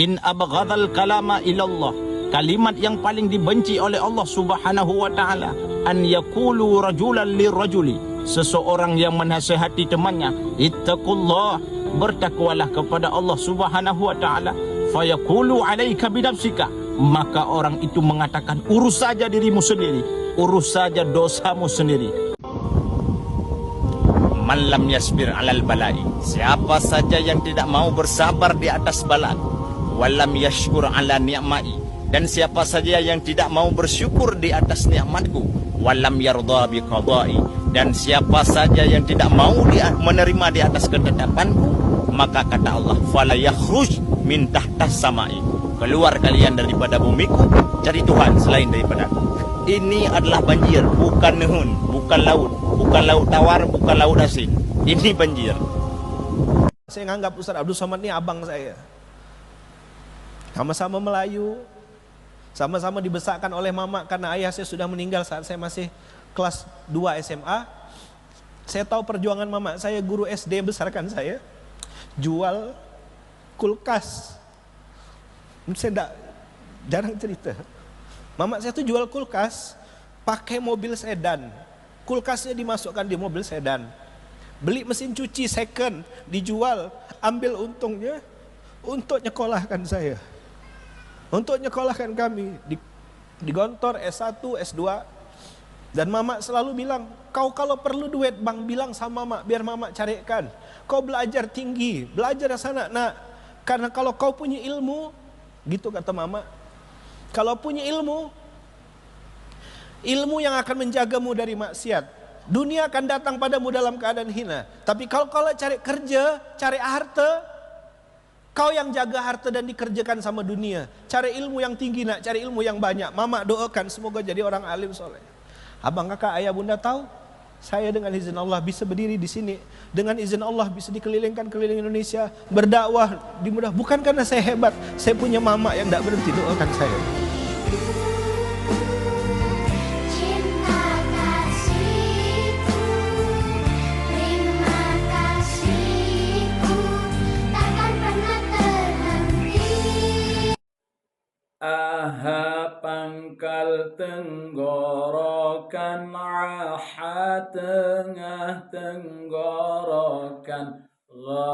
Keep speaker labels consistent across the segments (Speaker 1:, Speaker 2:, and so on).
Speaker 1: In abghadal kalama ilallah, kalimat yang paling dibenci oleh Allah Subhanahu wa taala, an yaqulu rajulan lirajuli, seseorang yang menasihati temannya, ittaqullah, bertakwalah kepada Allah Subhanahu wa taala, fayaqulu alaika binafsika, maka orang itu mengatakan, urus saja dirimu sendiri, urus saja dosamu sendiri. Man lam yasbir alal balai, siapa saja yang tidak mau bersabar di atas bala, walam yashkur ala ni'mai, dan siapa saja yang tidak mau bersyukur di atas nikmatku, walam yarda bi qadai, dan siapa saja yang tidak mau menerima di atas ketetapanku, maka kata Allah, fala yakhruj min tahtas samai, keluar kalian daripada bumiku, cari Tuhan selain daripada aku. Ini adalah banjir, bukan nehun, bukan laut tawar, bukan laut asin. Ini banjir.
Speaker 2: Saya nganggap Ustaz Abdul Somad ini abang saya. Sama-sama Melayu, sama-sama dibesarkan oleh mama karena ayah saya sudah meninggal saat saya masih kelas 2 SMA. Saya tahu perjuangan mama saya, guru SD yang besarkan saya, jual kulkas. Saya jarang cerita. Mama saya tuh jual kulkas pakai mobil sedan. Kulkasnya dimasukkan di mobil sedan. Beli mesin cuci second, dijual, ambil untungnya untuk nyekolahkan saya. Untuk nyekolahkan kami di Gontor S1, S2. Dan mama selalu bilang, kau kalau perlu duit bang, bilang sama mama biar mama carikan. Kau belajar tinggi, belajar sana nak. Karena kalau kau punya ilmu, gitu kata mama, kalau punya ilmu yang akan menjagamu dari maksiat. Dunia akan datang padamu dalam keadaan hina. Tapi kalau cari kerja, cari harta, kau yang jaga harta dan dikerjakan sama dunia. Cari ilmu yang tinggi nak, cari ilmu yang banyak. Mama doakan semoga jadi orang alim soleh. Abang, kakak, ayah, bunda tahu, saya dengan izin Allah bisa berdiri di sini. Dengan izin Allah bisa dikelilingkan keliling Indonesia, berdakwah dimudah. Bukan karena saya hebat, saya punya mama yang tidak berhenti doakan saya.
Speaker 3: Aha pangkal tenggorokan, aha tengah tenggorokan, gha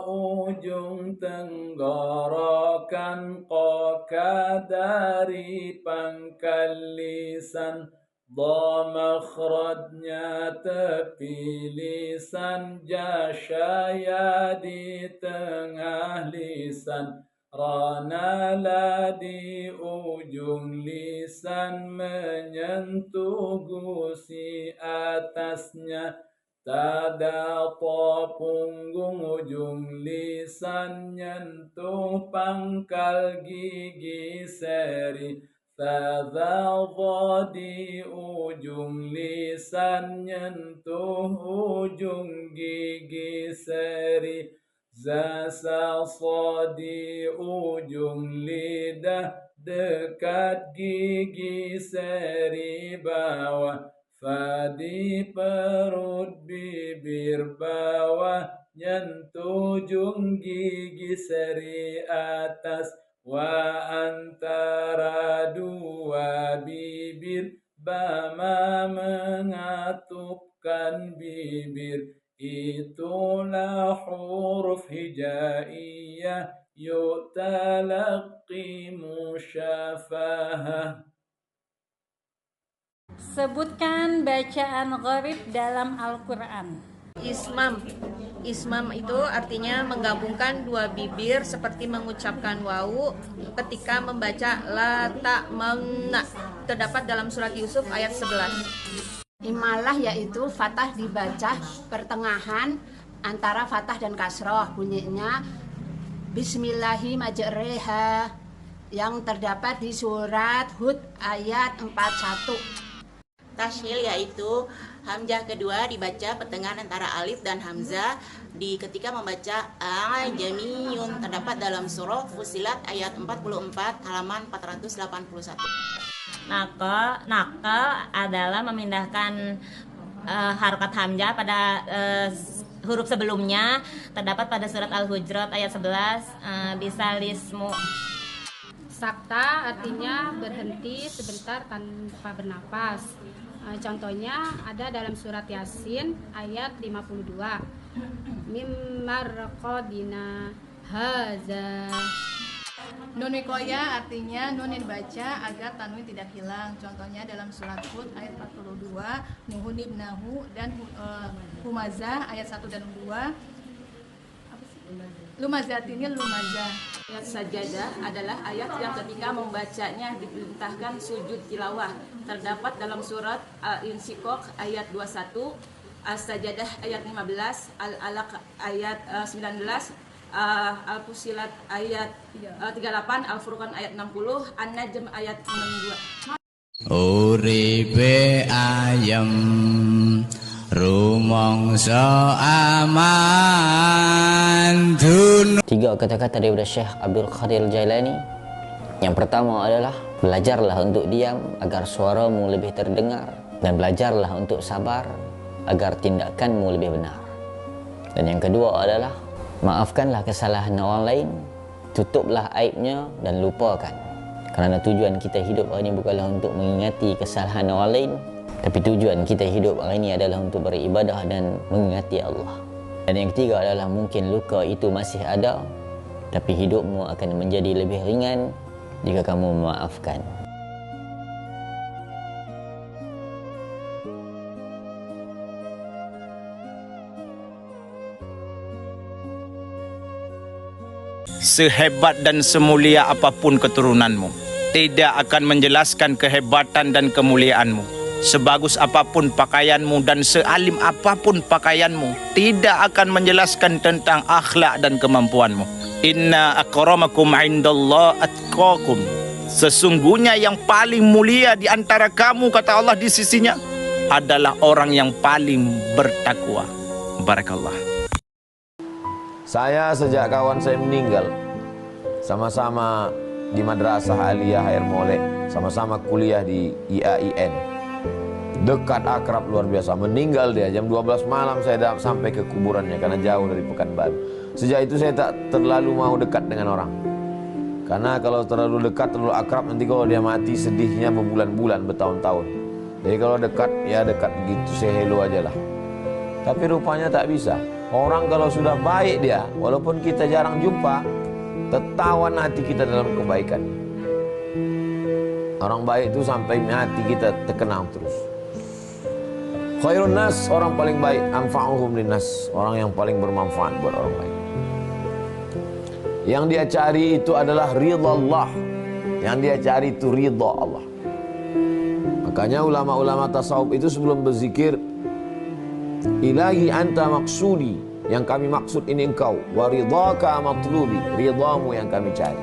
Speaker 3: ujung tenggorokan, qoka dari pangkal lisan, dha makhrajnya tepi lisan, jashaya di tengah lisan, Ranala di ujung lisan, menyentuh gusi atasnya, Tadata punggung ujung lisan, nyentuh pangkal gigi seri, Tadadha di ujung lisan, nyentuh ujung gigi seri, Zasa di ujung lidah, dekat gigi seri bawah, Fadi perut bibir bawah, nyentuh ujung gigi seri atas, Wa antara dua bibir, Bama mengatupkan bibir, itulah huruf hijaiyah, yu'talaqi musyafahah.
Speaker 4: Sebutkan bacaan gharib dalam Al-Quran.
Speaker 5: Ismam itu artinya menggabungkan dua bibir seperti mengucapkan wawu ketika membaca la ta'manna. Terdapat dalam surat Yusuf ayat 11.
Speaker 6: Imalah yaitu fathah dibaca pertengahan antara fathah dan kasroh, bunyinya Bismillahi majreha, yang terdapat di surat Hud ayat 41.
Speaker 7: Tashil yaitu hamzah kedua dibaca pertengahan antara alif dan hamzah ketika membaca ajamiyun, terdapat dalam surah Fusilat ayat 44 halaman 481.
Speaker 8: Naka adalah memindahkan harokat hamzah pada huruf sebelumnya terdapat pada surat Al-Hujurat ayat 11, bisalismu.
Speaker 9: Sakta artinya berhenti sebentar tanpa bernapas. Contohnya ada dalam surat Yasin ayat 52. Mimmarqadina haza.
Speaker 10: Nun wikoya artinya nun yang dibaca agar tanwin tidak hilang. Contohnya dalam surat Hud ayat 42, Nuhun ibnahu dan Humazah ayat 1 dan 2. Lumazah artinya lumazah.
Speaker 11: Ayat sajadah adalah ayat yang ketika membacanya diperintahkan sujud tilawah. Terdapat dalam surat Al-Insyiqaq ayat 21, As-Sajadah ayat 15, Al-Alaq ayat 19, Al-Fusilat ayat 38, Al-Furqan ayat 60, An-Najm ayat 62.
Speaker 12: Uripe ayem rumangsa aman dun.
Speaker 13: 3 kata-kata daripada Syekh Abdul Qadir Jailani. Yang pertama adalah belajarlah untuk diam agar suaramu lebih terdengar, dan belajarlah untuk sabar agar tindakanmu lebih benar. Dan yang kedua adalah maafkanlah kesalahan orang lain, tutuplah aibnya dan lupakan. Kerana tujuan kita hidup hari ini bukanlah untuk mengingati kesalahan orang lain, tapi tujuan kita hidup hari ini adalah untuk beribadah dan mengingati Allah. Dan yang ketiga adalah mungkin luka itu masih ada, tapi hidupmu akan menjadi lebih ringan jika kamu memaafkan.
Speaker 1: Sehebat dan semulia apapun keturunanmu, tidak akan menjelaskan kehebatan dan kemuliaanmu. Sebagus apapun pakaianmu dan sealim apapun pakaianmu, tidak akan menjelaskan tentang akhlak dan kemampuanmu. Inna akramakum indallah atqakum. Sesungguhnya yang paling mulia di antara kamu, kata Allah, di sisinya adalah orang yang paling bertakwa. Barakallah.
Speaker 14: Saya sejak kawan saya meninggal, sama-sama di Madrasah Aliyah Air Molek, sama-sama kuliah di IAIN. Dekat, akrab, luar biasa. Meninggal dia jam 12 malam, saya sampai ke kuburannya karena jauh dari Pekanbaru. Sejak itu saya tak terlalu mau dekat dengan orang, karena kalau terlalu dekat, terlalu akrab, nanti kalau dia mati sedihnya berbulan-bulan, bertahun-tahun. Jadi kalau dekat, ya dekat gitu, say hello aja lah. Tapi rupanya tak bisa. Orang kalau sudah baik dia, walaupun kita jarang jumpa, tertawan hati kita dalam kebaikan. Orang baik itu sampai hati kita terkenang terus. Khairun nas, orang paling baik, anfa'uhum linnas, orang yang paling bermanfaat buat orang lain. Yang dia cari itu adalah ridha Allah. Yang dia cari itu ridha Allah. Makanya ulama-ulama tasawuf itu sebelum berzikir, Ilahi anta maksudi, yang kami maksud ini engkau, wa ridhaka matlubi, ridhamu yang kami cari.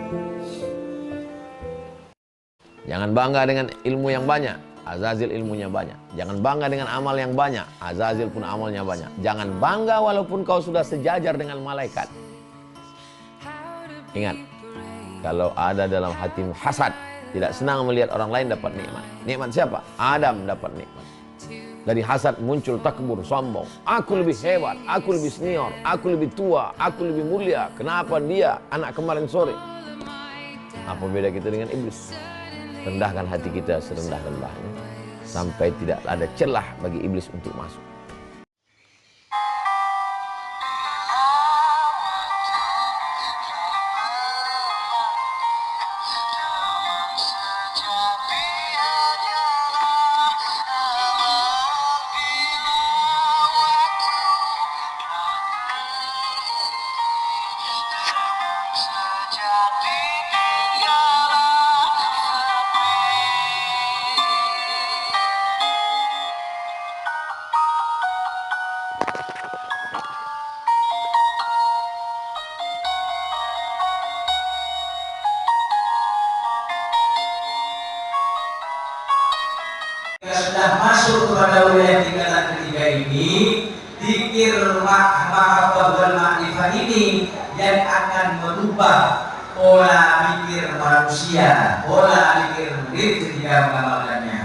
Speaker 14: Jangan bangga dengan ilmu yang banyak, Azazil ilmunya banyak. Jangan bangga dengan amal yang banyak, Azazil pun amalnya banyak. Jangan bangga walaupun kau sudah sejajar dengan malaikat. Ingat, kalau ada dalam hatimu hasad, tidak senang melihat orang lain dapat nikmat. Nikmat siapa? Adam dapat nikmat. Dari hasad muncul takbur, sombong. Aku lebih hebat, aku lebih senior, aku lebih tua, aku lebih mulia. Kenapa dia anak kemarin sore? Apa beda kita dengan iblis? Rendahkan hati kita serendah-rendahnya, sampai tidak ada celah bagi iblis untuk masuk.
Speaker 15: Sudah masuk kepada wilayah tingkatan ketiga ini, zikir mahabbah wal ma'rifah ini yang akan merubah pola pikir manusia, pola pikir murid ketika mengamalkannya.